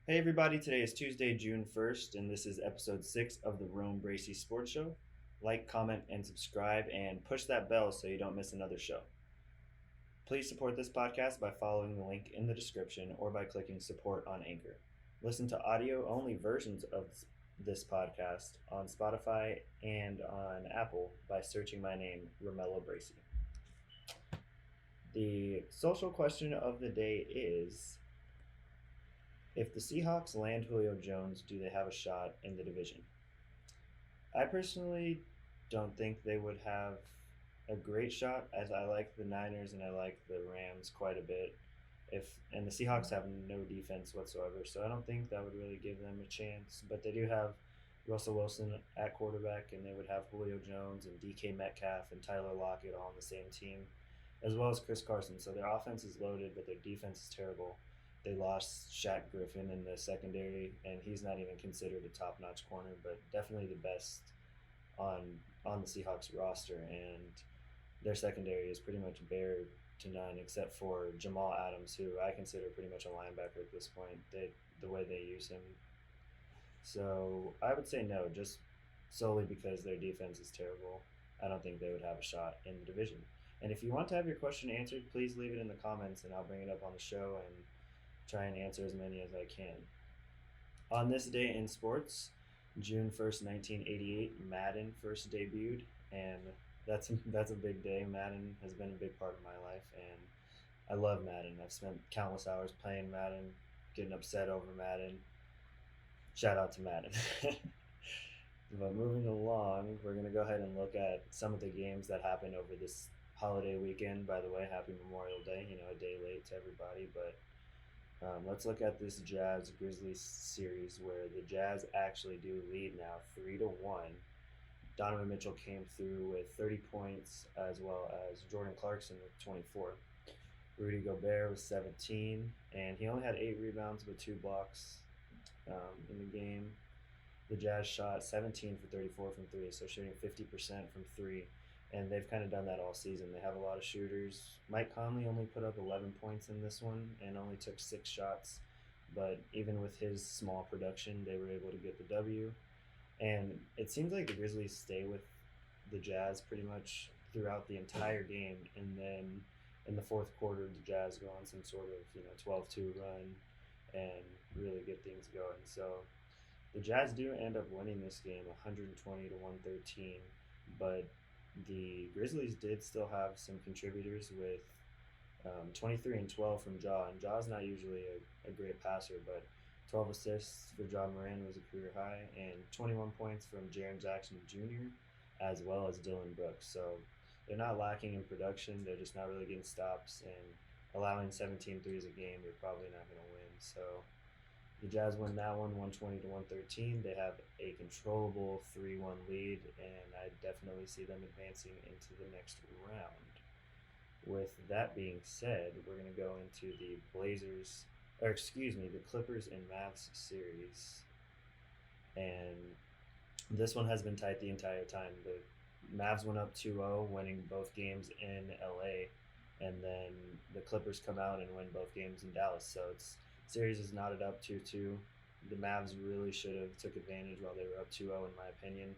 Hey everybody, today is Tuesday, June 1st, and this is episode 6 of the Bracy Sports Show. Like, comment, and subscribe, and push that bell so you don't miss another show. Please support this podcast by following the link in the description or by clicking support on Anchor. Listen to audio only versions of this podcast on Spotify and on Apple by searching my name, Romello Bracy. The social question of the day is: if the Seahawks land Julio Jones, do they have a shot in the division? I personally don't think they would have a great shot, as I like the Niners and I like the Rams quite a bit. And the Seahawks have no defense whatsoever, so I don't think that would really give them a chance. But they do have Russell Wilson at quarterback, and they would have Julio Jones and DK Metcalf and Tyler Lockett all on the same team, as well as Chris Carson. So their offense is loaded, but their defense is terrible. They lost Shaq Griffin in the secondary, and he's not even considered a top-notch corner, but definitely the best on the Seahawks roster. And their secondary is pretty much bare to none, except for Jamal Adams, who I consider pretty much a linebacker at this point. The way they use him. So I would say no, just solely because their defense is terrible. I don't think they would have a shot in the division. And if you want to have your question answered, please leave it in the comments, and I'll bring it up on the show and try and answer as many as I can. On this day in sports, June 1st, 1988, Madden first debuted, and that's a big day. Madden has been a big part of my life, and I love Madden. I've spent countless hours playing Madden, getting upset over Madden. Shout out to Madden. But moving along, we're going to go ahead and look at some of the games that happened over this holiday weekend. By the way, happy Memorial Day, a day late to everybody, but let's look at this Jazz Grizzlies series where the Jazz actually do lead now 3-1. Donovan Mitchell came through with 30 points, as well as Jordan Clarkson with 24. Rudy Gobert was 17, and he only had 8 rebounds but 2 blocks in the game. The Jazz shot 17 for 34 from 3, so shooting 50% from 3. And they've kind of done that all season. They have a lot of shooters. Mike Conley only put up 11 points in this one and only took 6 shots. But even with his small production, they were able to get the W. And it seems like the Grizzlies stay with the Jazz pretty much throughout the entire game. And then in the fourth quarter, the Jazz go on some sort of 12-2 run and really get things going. So the Jazz do end up winning this game 120-113, but the Grizzlies did still have some contributors with 23 and 12 from Ja. And Ja's not usually a great passer, but 12 assists for Ja Moran was a career high, and 21 points from Jaren Jackson Jr., as well as Dylan Brooks. So they're not lacking in production. They're just not really getting stops, and allowing 17 threes a game, you're probably not going to win. So the Jazz win that one 120-113. They have a controllable 3-1 lead, and I definitely see them advancing into the next round. With that being said, we're going to go into the the Clippers and Mavs series. And this one has been tight the entire time. The Mavs went up 2-0, winning both games in LA, and then the Clippers come out and win both games in Dallas. So series is knotted up 2-2. The Mavs really should have took advantage while they were up 2-0, in my opinion.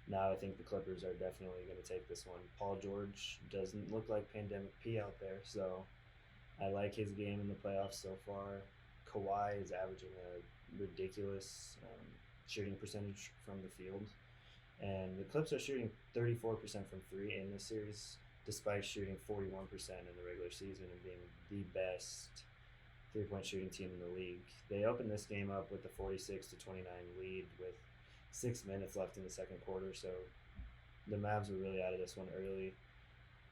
Now I think the Clippers are definitely going to take this one. Paul George doesn't look like Pandemic P out there, so I like his game in the playoffs so far. Kawhi is averaging a ridiculous shooting percentage from the field. And the Clips are shooting 34% from 3 in this series, despite shooting 41% in the regular season and being the best three-point shooting team in the league. They opened this game up with a 46-29 lead with 6 minutes left in the second quarter, so the Mavs were really out of this one early.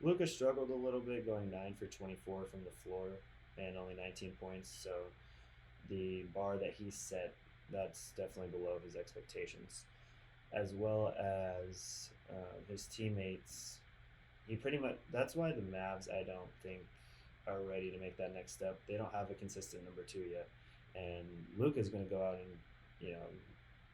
Luka struggled a little bit, going 9 for 24 from the floor and only 19 points, so the bar that he set, that's definitely below his expectations. As well as his teammates, that's why the Mavs, I don't think, are ready to make that next step. They don't have a consistent number 2 yet, and Luka's going to go out and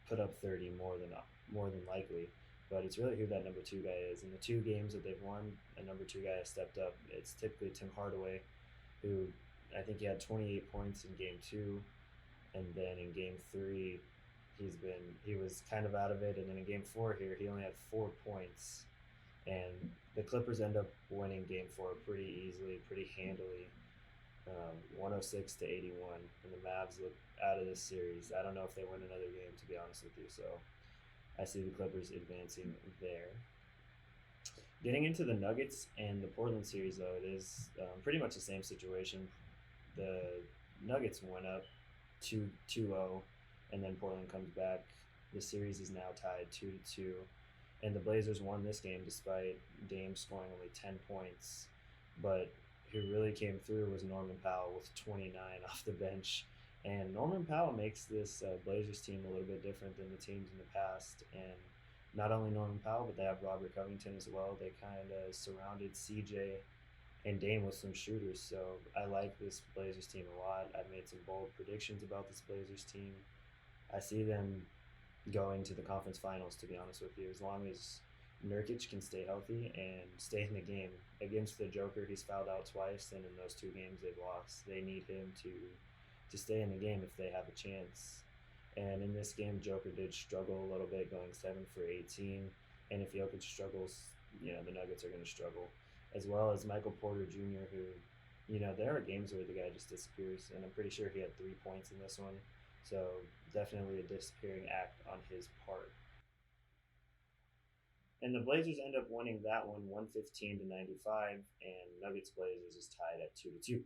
put up 30 more than likely. But it's really who that number 2 guy is. In the 2 games that they've won, a number 2 guy has stepped up. It's typically Tim Hardaway, who I think he had 28 points in game 2, and then in Game 3, he was kind of out of it, and then in Game 4 here, he only had 4 points, and the Clippers end up winning Game 4 pretty easily, pretty handily, 106 to 81, and the Mavs look out of this series. I don't know if they win another game, to be honest with you. So I see the Clippers advancing there. Getting into the Nuggets and the Portland series, though, it is pretty much the same situation. The Nuggets went up 2-0, and then Portland comes back. The series is now tied 2-2, and the Blazers won this game despite Dame scoring only 10 points. But who really came through was Norman Powell with 29 off the bench. And Norman Powell makes this Blazers team a little bit different than the teams in the past. And not only Norman Powell, but they have Robert Covington as well. They kind of surrounded CJ and Dame with some shooters. So I like this Blazers team a lot. I've made some bold predictions about this Blazers team. I see them going to the conference finals, to be honest with you, as long as Nurkic can stay healthy and stay in the game. Against the Joker, he's fouled out twice, and in those 2 games they've lost. They need him to stay in the game if they have a chance. And in this game, Joker did struggle a little bit, going 7 for 18. And if Jokic struggles, the Nuggets are going to struggle. As well as Michael Porter Jr., who, there are games where the guy just disappears. And I'm pretty sure he had 3 points in this one. So definitely a disappearing act on his part. And the Blazers end up winning that one 115 to 95, and Nuggets Blazers is tied at 2-2.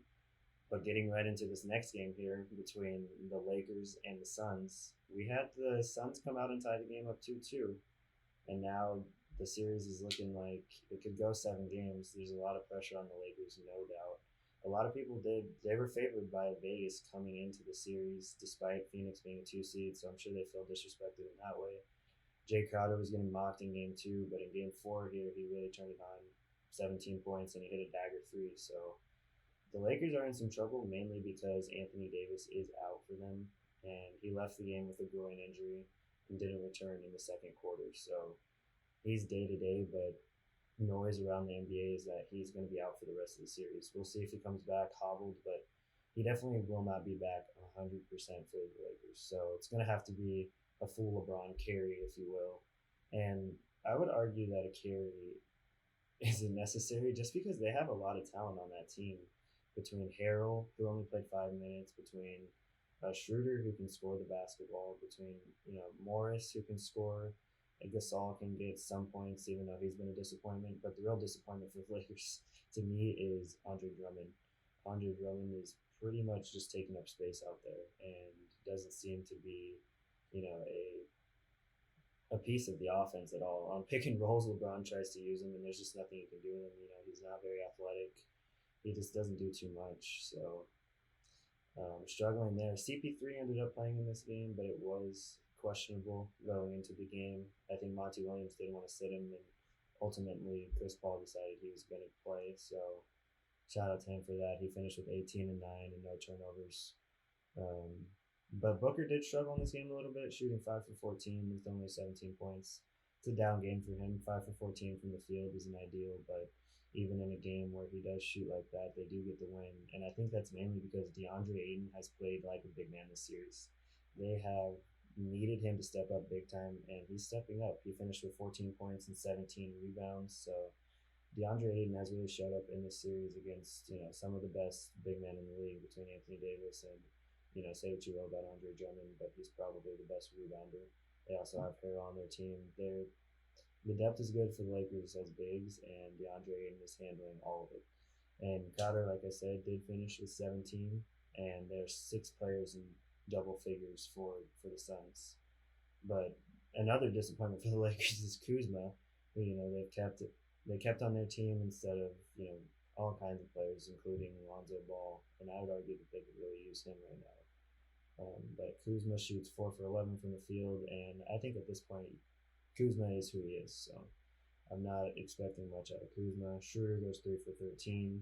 But getting right into this next game here between the Lakers and the Suns, we had the Suns come out and tie the game up 2-2, and now the series is looking like it could go 7 games. There's a lot of pressure on the Lakers, no doubt. A lot of people they were favored by Vegas coming into the series, despite Phoenix being a 2 seed, so I'm sure they feel disrespected in that way. Jay Crowder was getting mocked in Game 2, but in Game 4 here, he really turned it on. 17 points, and he hit a dagger 3, so the Lakers are in some trouble, mainly because Anthony Davis is out for them, and he left the game with a groin injury and didn't return in the second quarter. So he's day-to-day, but noise around the NBA is that he's going to be out for the rest of the series. We'll see if he comes back hobbled, but he definitely will not be back 100% for the Lakers. So it's going to have to be a full LeBron carry, if you will. And I would argue that a carry isn't necessary just because they have a lot of talent on that team. Between Harrell, who only played 5 minutes, between Schroeder, who can score the basketball, between Morris, who can score, and Gasol can get some points, even though he's been a disappointment. But the real disappointment for the Lakers, to me, is Andre Drummond. Andre Drummond is pretty much just taking up space out there and doesn't seem to be, a piece of the offense at all. On pick and rolls, LeBron tries to use him, and there's just nothing you can do with him. He's not very athletic. He just doesn't do too much. So struggling there. CP3 ended up playing in this game, but it was questionable going into the game. I think Monty Williams didn't want to sit him, and ultimately Chris Paul decided he was going to play. So shout out to him for that. He finished with 18 and 9 and no turnovers. But Booker did struggle in this game a little bit, shooting 5 for 14 with only 17 points. It's a down game for him. 5 for 14 from the field isn't ideal, but even in a game where he does shoot like that, they do get the win. And I think that's mainly because DeAndre Ayton has played like a big man this series. They have needed him to step up big time, and he's stepping up. He finished with 14 points and 17 rebounds. So DeAndre Ayton has really showed up in this series against some of the best big men in the league between Anthony Davis and say what you will about Andre Drummond, but he's probably the best rebounder. They also have Harrell on their team. The depth is good for the Lakers as bigs, and DeAndre Ayton is handling all of it. And Crowder, like I said, did finish with 17, and there's 6 players in double figures for the Suns. But another disappointment for the Lakers is Kuzma, who they kept on their team instead of all kinds of players, including Lonzo Ball, and I would argue that they could really use him right now. But Kuzma shoots 4 for 11 from the field, and I think at this point, Kuzma is who he is. So I'm not expecting much out of Kuzma. Schroeder goes 3 for 13,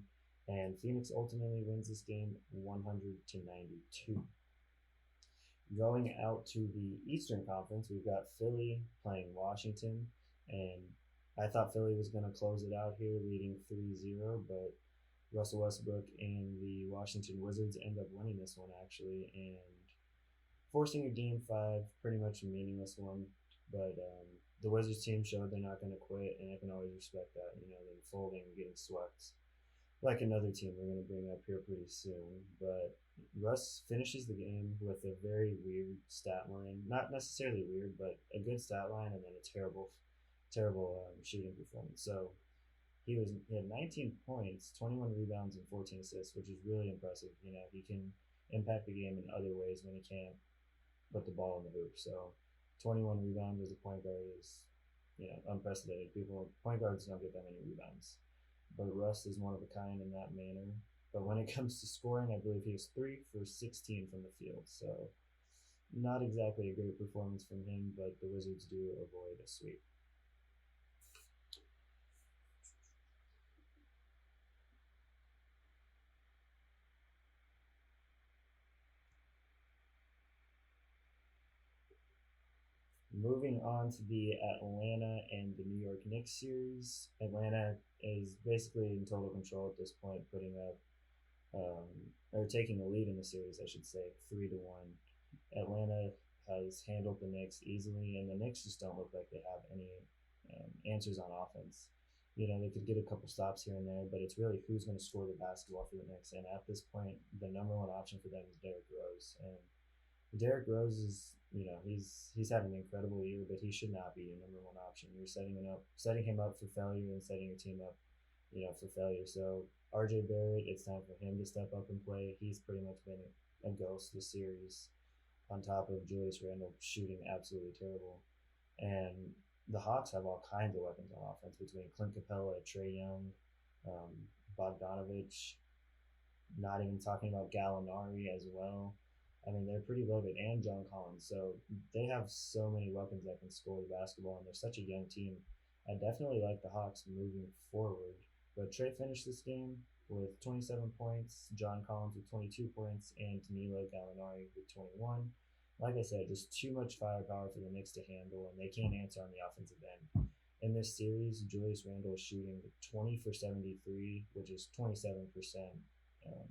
and Phoenix ultimately wins this game 100-92. Going out to the Eastern Conference, we've got Philly playing Washington, and I thought Philly was going to close it out here, leading 3-0, but Russell Westbrook and the Washington Wizards end up winning this one, actually, and forcing a game five, pretty much a meaningless one. But the Wizards team showed they're not going to quit, and I can always respect that. They're folding and getting swept like another team we're going to bring up here pretty soon. But Russ finishes the game with a very weird stat line. Not necessarily weird, but a good stat line and then a terrible shooting performance. So he had 19 points, 21 rebounds, and 14 assists, which is really impressive. He can impact the game in other ways when he can't put the ball in the hoop. So 21 rebounds as a point guard is unprecedented. Point guards don't get that many rebounds, but Russ is one of a kind in that manner. But when it comes to scoring, I believe he was 3 for 16 from the field. So not exactly a great performance from him, but the Wizards do avoid a sweep. Moving on to the Atlanta and the New York Knicks series. Atlanta is basically in total control at this point, putting up or taking the lead in the series, I should say, 3-1. Atlanta has handled the Knicks easily, and the Knicks just don't look like they have any answers on offense. They could get a couple stops here and there, but it's really who's going to score the basketball for the Knicks. And at this point, the number one option for them is Derrick Rose. And Derrick Rose is, he's had an incredible year, but he should not be your number one option. You're setting him up for failure and setting your team up, for failure. So RJ Barrett, it's time for him to step up and play. He's pretty much been a ghost this series, on top of Julius Randle shooting absolutely terrible. And the Hawks have all kinds of weapons on offense between Clint Capella, Trae Young, um, Bogdanovich, not even talking about Gallinari as well. I mean, they're pretty loaded, and John Collins. So they have so many weapons that can score the basketball, and they're such a young team. I definitely like the Hawks moving forward. But Trae finished this game with 27 points, John Collins with 22 points, and Danilo Gallinari with 21. Like I said, just too much firepower for the Knicks to handle, and they can't answer on the offensive end. In this series, Julius Randle is shooting 20 for 73, which is 27% um,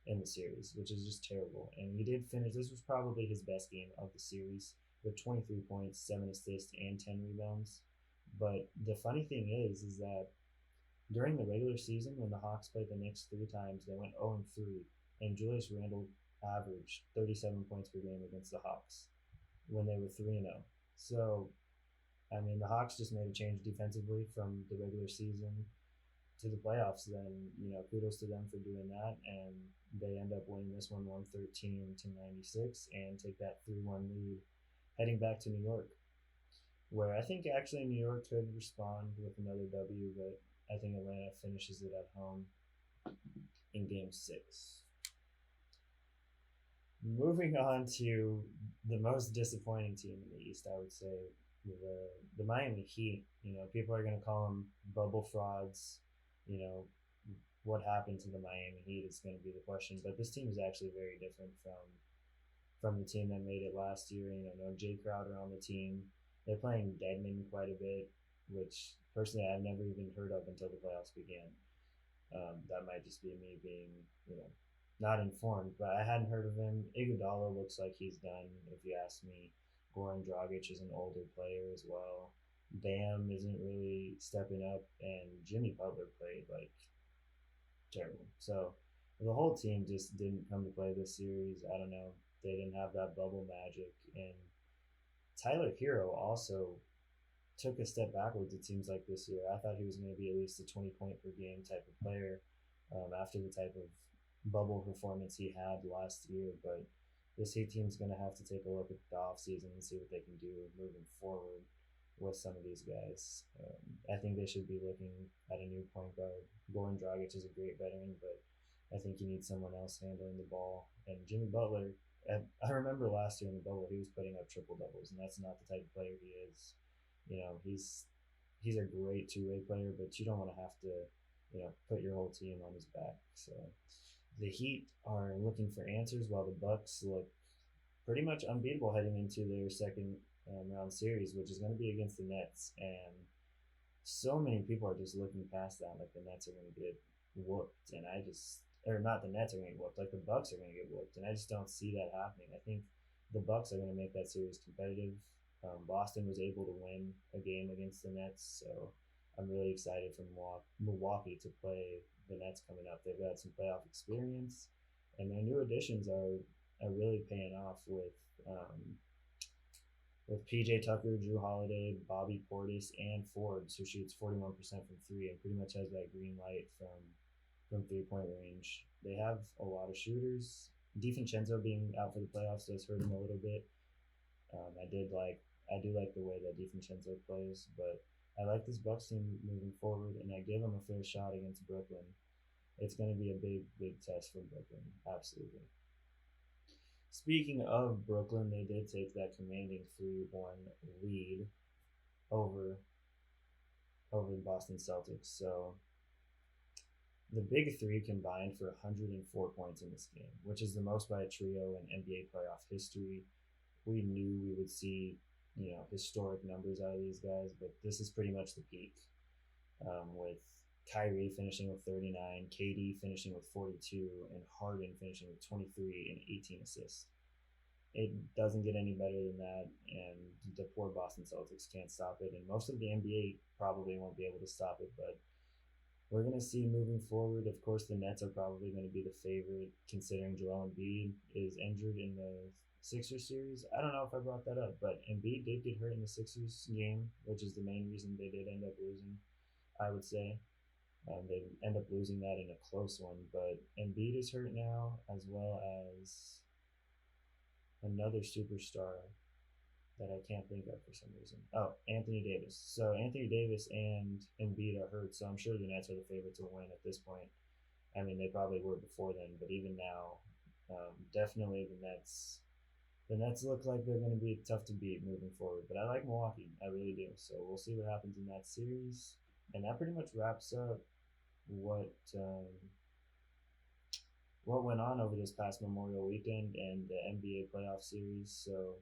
in the series, which is just terrible. And he did finish. This was probably his best game of the series with 23 points, 7 assists, and 10 rebounds. But the funny thing is that during the regular season, when the Hawks played the Knicks 3 times, they went 0-3, and Julius Randle averaged 37 points per game against the Hawks when they were 3-0. So, I mean, the Hawks just made a change defensively from the regular season to the playoffs. Then, kudos to them for doing that, and they end up winning this one 113-96 and take that 3-1 lead heading back to New York, where I think actually New York could respond with another W, but I think Atlanta finishes it at home in Game 6. Moving on to the most disappointing team in the East, I would say the Miami Heat. People are going to call them bubble frauds. What happened to the Miami Heat is going to be the question. But this team is actually very different from the team that made it last year. No Jay Crowder on the team. They're playing Deadman quite a bit, which personally I've never even heard of until the playoffs began. That might just be me being, not informed, but I hadn't heard of him. Iguodala looks like he's done, if you ask me. Goran Dragic is an older player as well. Bam isn't really stepping up, and Jimmy Butler played like terrible. So the whole team just didn't come to play this series. I don't know. They didn't have that bubble magic, and Tyler Hero also took a step backwards, it seems like, this year. I thought he was going to be at least a 20-point per game type of player after the type of bubble performance he had last year. But this Heat team's going to have to take a look at the offseason and see what they can do moving forward with some of these guys. I think they should be looking at a new point guard. Goran Dragic is a great veteran, but I think you need someone else handling the ball. And Jimmy Butler, I remember last year in the bubble, he was putting up triple doubles, and that's not the type of player he is. He's a great two-way player, but you don't want to have to, put your whole team on his back. So the Heat are looking for answers, while the Bucks look pretty much unbeatable heading into their second round series, which is going to be against the Nets. And so many people are just looking past that, like the Nets are going to get whooped, or not the Nets are going to get whooped, like the Bucks are going to get whooped, and I just don't see that happening. I think the Bucks are going to make that series competitive. Boston was able to win a game against the Nets, so I'm really excited for Milwaukee to play the Nets coming up. They've got some playoff experience, and their new additions are really paying off with PJ Tucker, Drew Holiday, Bobby Portis, and Forbes, who shoots 41% from three and pretty much has that green light from 3-point range. They have a lot of shooters. DiVincenzo being out for the playoffs does hurt him a little bit. I do like the way that DiVincenzo plays, but I like this Bucks team moving forward, and I give them a fair shot against Brooklyn. It's going to be a big test for Brooklyn, absolutely. Speaking of Brooklyn, they did take that commanding 3-1 lead over the Boston Celtics. So the big three combined for 104 points in this game, which is the most by a trio in NBA playoff history. We knew we would see, historic numbers out of these guys, but this is pretty much the peak. With Kyrie finishing with 39, KD finishing with 42, and Harden finishing with 23 and 18 assists. It doesn't get any better than that, and the poor Boston Celtics can't stop it, and most of the NBA probably won't be able to stop it, but we're going to see moving forward. Of course, the Nets are probably going to be the favorite, considering Joel Embiid is injured in the Sixers series. I don't know if I brought that up, but Embiid did get hurt in the Sixers game, which is the main reason they did end up losing, I would say. They end up losing that in a close one, but Embiid is hurt now, as well as another superstar that I can't think of for some reason. Oh, Anthony Davis. So Anthony Davis and Embiid are hurt, so I'm sure the Nets are the favorite to win at this point. I mean, they probably were before then, but even now, definitely the Nets. The Nets look like they're going to be tough to beat moving forward, but I like Milwaukee. I really do. So we'll see what happens in that series, and that pretty much wraps up what went on over this past Memorial Weekend and the NBA playoff series. So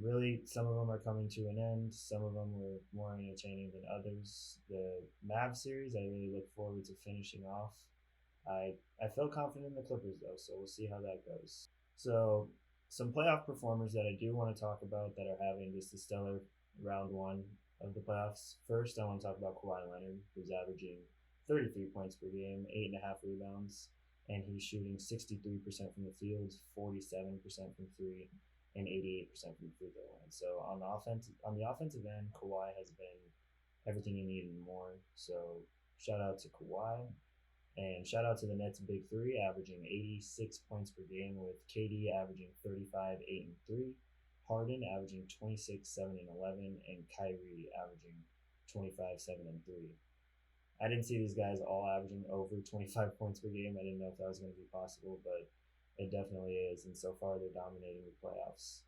really, some of them are coming to an end. Some of them were more entertaining than others. The Mavs series, I really look forward to finishing off. I felt confident in the Clippers, though, so we'll see how that goes. So some playoff performers that I do want to talk about that are having just a stellar round one of the playoffs. First, I want to talk about Kawhi Leonard, who's averaging 33 points per game, 8.5 rebounds, and he's shooting 63% from the field, 47% from three, and 88% from the free throw line. So on the offensive end, Kawhi has been everything you need and more. So shout out to Kawhi, and shout out to the Nets' big three, averaging 86 points per game, with KD averaging 35, 8, and 3, Harden averaging 26, 7, and 11, and Kyrie averaging 25, 7, and 3. I didn't see these guys all averaging over 25 points per game. I didn't know if that was going to be possible, but it definitely is, and so far they're dominating the playoffs.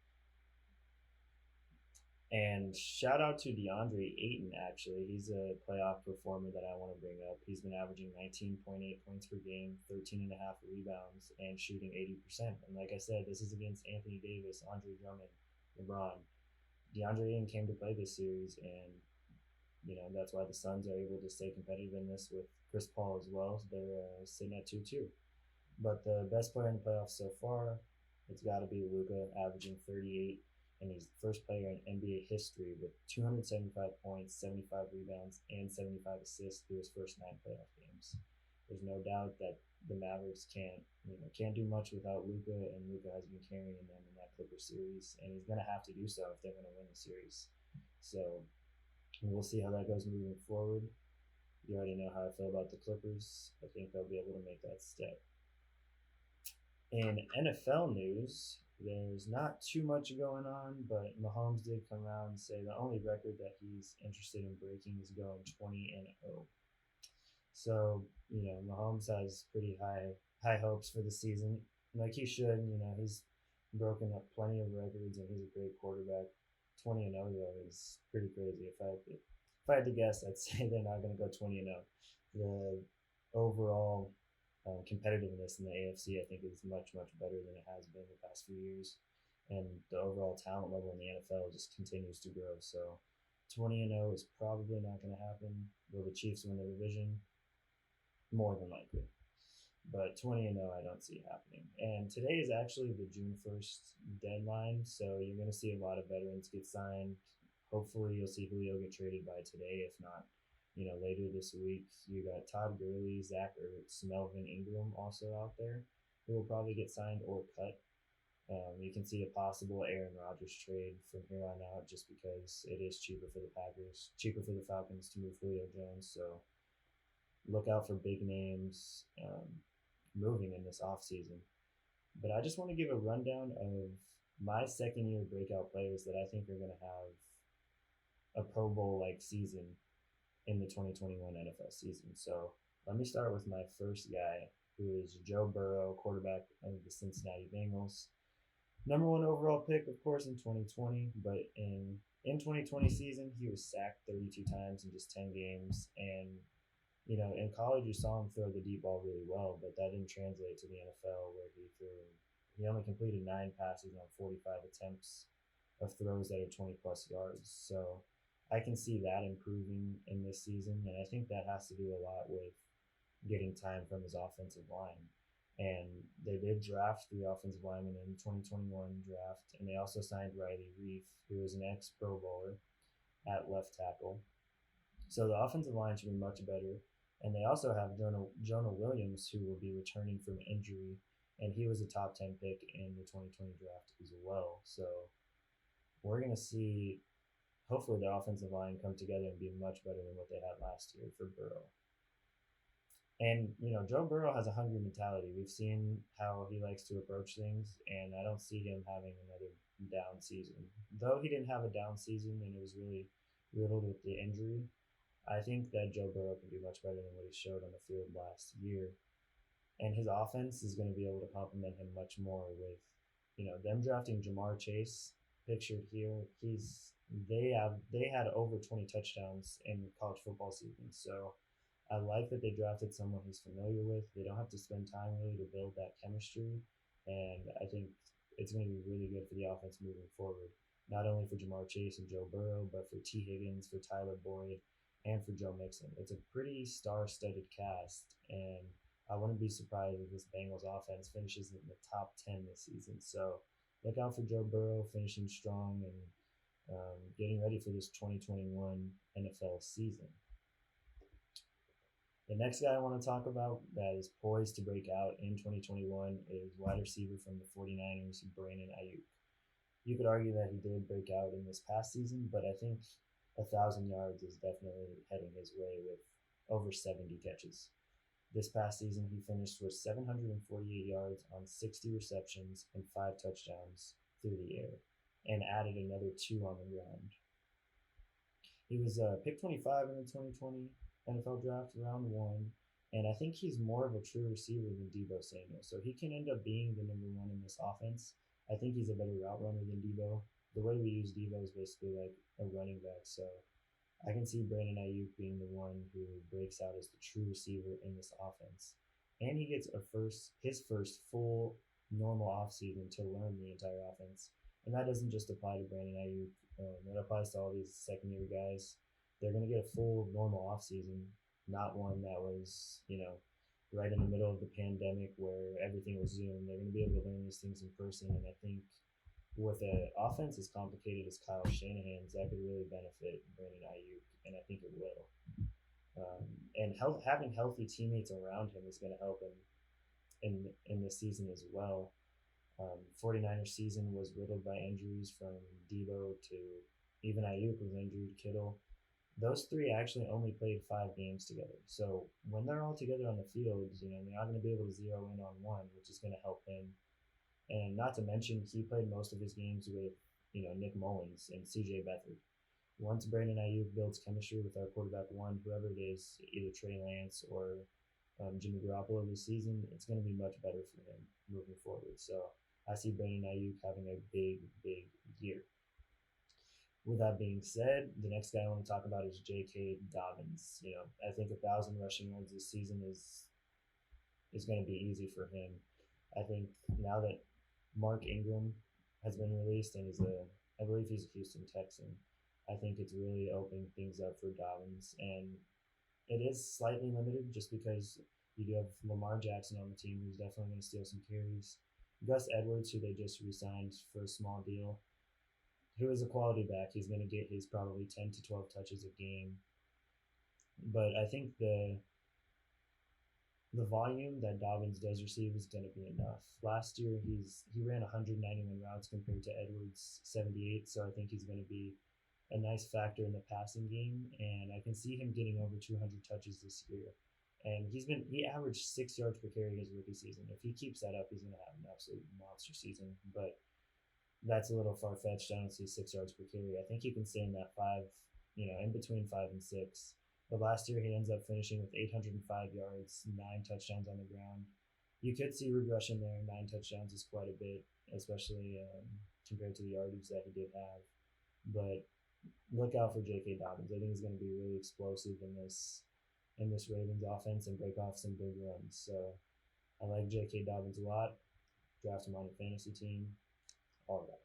And shout out to DeAndre Ayton, actually. He's a playoff performer that I want to bring up. He's been averaging 19.8 points per game, 13.5 rebounds, and shooting 80%. And like I said, this is against Anthony Davis, Andre Drummond, LeBron. DeAndre Ayton came to play this series, and that's why the Suns are able to stay competitive in this with Chris Paul as well. They're sitting at 2-2. But the best player in the playoffs so far, it's got to be Luka, averaging 38, and he's the first player in NBA history with 275 points, 75 rebounds, and 75 assists through his first 9 playoff games. There's no doubt that the Mavericks can't do much without Luka, and Luka has been carrying them in that Clippers series, and he's going to have to do so if they're going to win the series. So we'll see how that goes moving forward. You already know how I feel about the Clippers. I think they'll be able to make that step. In NFL news, there's not too much going on, but Mahomes did come out and say the only record that he's interested in breaking is going 20-0. So, Mahomes has pretty high hopes for the season, like he should. He's broken up plenty of records, and he's a great quarterback. 20-0 though is pretty crazy. If I had to guess, I'd say they're not going to go 20-0. The overall competitiveness in the AFC, I think, is much better than it has been the past few years, and the overall talent level in the NFL just continues to grow. So 20-0 is probably not going to happen. Will the Chiefs win the division? More than likely. but 20-0 I don't see happening. And today is actually the June 1st deadline, so you're going to see a lot of veterans get signed. Hopefully, you'll see Julio get traded by today. If not, later this week. You got Todd Gurley, Zach Ertz, Melvin Ingram also out there who will probably get signed or cut. You can see a possible Aaron Rodgers trade from here on out just because it is cheaper for the Packers, cheaper for the Falcons to move Julio Jones. So look out for big names moving in this offseason. But I just want to give a rundown of my second year breakout players that I think are going to have a Pro Bowl like season in the 2021 NFL season. So let me start with my first guy, who is Joe Burrow, quarterback of the Cincinnati Bengals. Number one overall pick, of course, in 2020, but in 2020 season, he was sacked 32 times in just 10 games. And, in college, you saw him throw the deep ball really well, but that didn't translate to the NFL where he only completed 9 passes on 45 attempts of throws that are 20 plus yards. So I can see that improving in this season, and I think that has to do a lot with getting time from his offensive line. And they did draft 3 offensive linemen in the 2021 draft, and they also signed Riley Reef, who is an ex-Pro Bowler at left tackle. So the offensive line should be much better. And they also have Jonah Williams, who will be returning from injury, and he was a top 10 pick in the 2020 draft as well. So we're going to see, hopefully, the offensive line come together and be much better than what they had last year for Burrow. And, Joe Burrow has a hungry mentality. We've seen how he likes to approach things, and I don't see him having another down season. Though he didn't have a down season and it was really riddled with the injury, I think that Joe Burrow can do much better than what he showed on the field last year. And his offense is going to be able to complement him much more with, them drafting Jamar Chase, pictured here. They had over 20 touchdowns in college football season. So I like that they drafted someone he's familiar with. They don't have to spend time really to build that chemistry. And I think it's going to be really good for the offense moving forward. Not only for Jamar Chase and Joe Burrow, but for T. Higgins, for Tyler Boyd, and for Joe Mixon. It's a pretty star-studded cast, and I wouldn't be surprised if this Bengals offense finishes in the top 10 this season. So look out for Joe Burrow finishing strong and getting ready for this 2021 NFL season. The next guy I want to talk about that is poised to break out in 2021 is wide receiver from the 49ers, Brandon Aiyuk. You could argue that he did break out in this past season, but I think 1,000 yards is definitely heading his way with over 70 catches. This past season, he finished with 748 yards on 60 receptions and 5 touchdowns through the air, and added another 2 on the ground. He was picked 25 in the 2020 NFL draft, round 1, and I think he's more of a true receiver than Deebo Samuel, so he can end up being the number 1 in this offense. I think he's a better route runner than Deebo. The way we use Deebo is basically like a running back, so I can see Brandon Aiyuk being the one who breaks out as the true receiver in this offense. And he gets his first full normal offseason to learn the entire offense. And that doesn't just apply to Brandon Aiyuk. That applies to all these second-year guys. They're going to get a full normal offseason, not one that was, right in the middle of the pandemic where everything was Zoom. They're going to be able to learn these things in person. And I think with an offense as complicated as Kyle Shanahan's, that could really benefit Brandon Aiyuk, and I think it will. And having healthy teammates around him is going to help him in this season as well. 49ers season was riddled by injuries from Deebo to even Aiyuk was injured, Kittle. Those 3 actually only played 5 games together. So when they're all together on the field, they're not going to be able to zero in on one, which is going to help him. And not to mention, he played most of his games with, Nick Mullins and C.J. Beathard. Once Brandon Aiyuk builds chemistry with our quarterback 1, whoever it is, either Trey Lance or Jimmy Garoppolo this season, it's going to be much better for him moving forward. So I see Brandon Aiyuk having a big, big year. With that being said, the next guy I want to talk about is J.K. Dobbins. I think 1,000 rushing yards this season is going to be easy for him. I think now that Mark Ingram has been released and I believe he's a Houston Texan, I think it's really opening things up for Dobbins. And it is slightly limited just because You do have Lamar Jackson on the team, who's definitely going to steal some carries. Gus Edwards, who they just re-signed for a small deal, who is a quality back. He's going to get his probably 10 to 12 touches a game. But I think the volume that Dobbins does receive is going to be enough. Last year, he ran 191 routes compared to Edwards' 78, so I think he's going to be a nice factor in the passing game, and I can see him getting over 200 touches this year. And he averaged 6 yards per carry his rookie season. If he keeps that up, he's going to have an absolute monster season. But that's a little far fetched. I don't see 6 yards per carry. I think he can stay in that five, in between 5 and 6. But last year he ends up finishing with 805 yards, 9 touchdowns on the ground. You could see regression there. 9 touchdowns is quite a bit, especially compared to the yardage that he did have. But look out for J.K. Dobbins. I think he's going to be really explosive in this Ravens offense and break off some big runs. So I like J.K. Dobbins a lot. Draft him on your fantasy team. All that.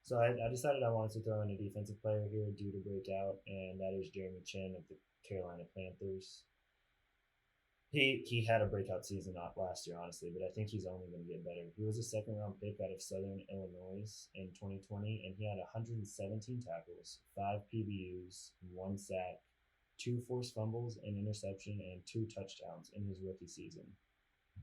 So I decided I wanted to throw in a defensive player here due to breakout, and that is Jeremy Chinn of the Carolina Panthers. He had a breakout season not last year, honestly, but I think he's only going to get better. He was a second-round pick out of Southern Illinois in 2020, and he had 117 tackles, 5 PBUs, 1 sack, 2 forced fumbles, an interception, and 2 touchdowns in his rookie season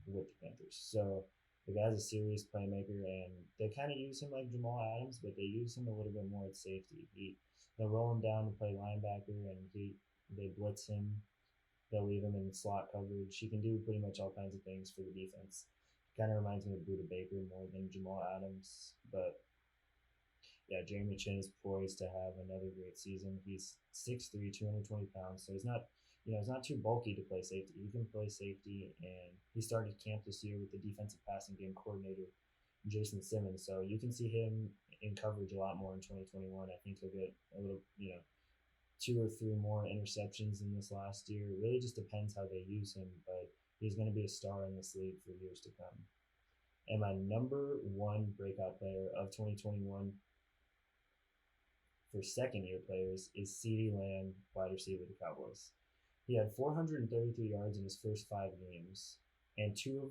with the Panthers. So the guy's a serious playmaker, and they kind of use him like Jamal Adams, but they use him a little bit more at safety. They'll roll him down to play linebacker, and they blitz him. They'll leave him in slot coverage. He can do pretty much all kinds of things for the defense. Kind of reminds me of Buda Baker more than Jamal Adams, but yeah, Jeremy Chinn is poised to have another great season. He's 6'3", 220 pounds, so he's not too bulky to play safety. He can play safety, and he started camp this year with the defensive passing game coordinator, Jason Simmons. So you can see him in coverage a lot more in 2021. I think he'll get a little, 2 or 3 more interceptions in this last year. It really just depends how they use him, but he's going to be a star in this league for years to come. And my number 1 breakout player of 2021 for second-year players is CeeDee Lamb, wide receiver of the Cowboys. He had 433 yards in his first 5 games, and two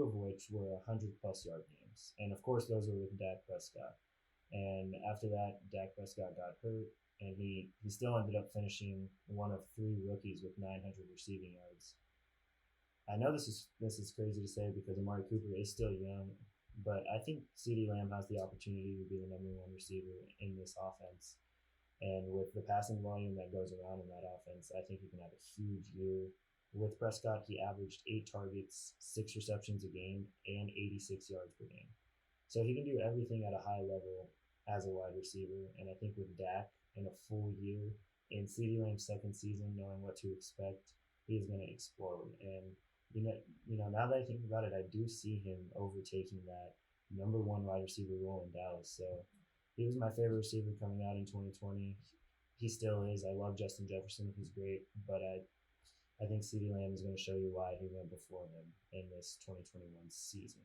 of which were 100-plus yard games. And of course, those were with Dak Prescott. And after that, Dak Prescott got hurt, and he still ended up finishing one of 3 rookies with 900 receiving yards. I know this is crazy to say because Amari Cooper is still young, but I think CeeDee Lamb has the opportunity to be the number 1 receiver in this offense. And with the passing volume that goes around in that offense, I think he can have a huge year. With Prescott, he averaged 8 targets, 6 receptions a game, and 86 yards per game. So he can do everything at a high level as a wide receiver. And I think with Dak in a full year, in CeeDee Lamb's second season, knowing what to expect, he's going to explode. And now that I think about it, I do see him overtaking that number 1 wide receiver role in Dallas. So he was my favorite receiver coming out in 2020. He still is. I love Justin Jefferson. He's great. But I think CeeDee Lamb is going to show you why he went before him in this 2021 season.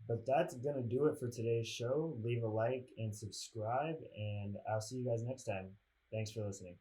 But that's going to do it for today's show. Leave a like and subscribe, and I'll see you guys next time. Thanks for listening.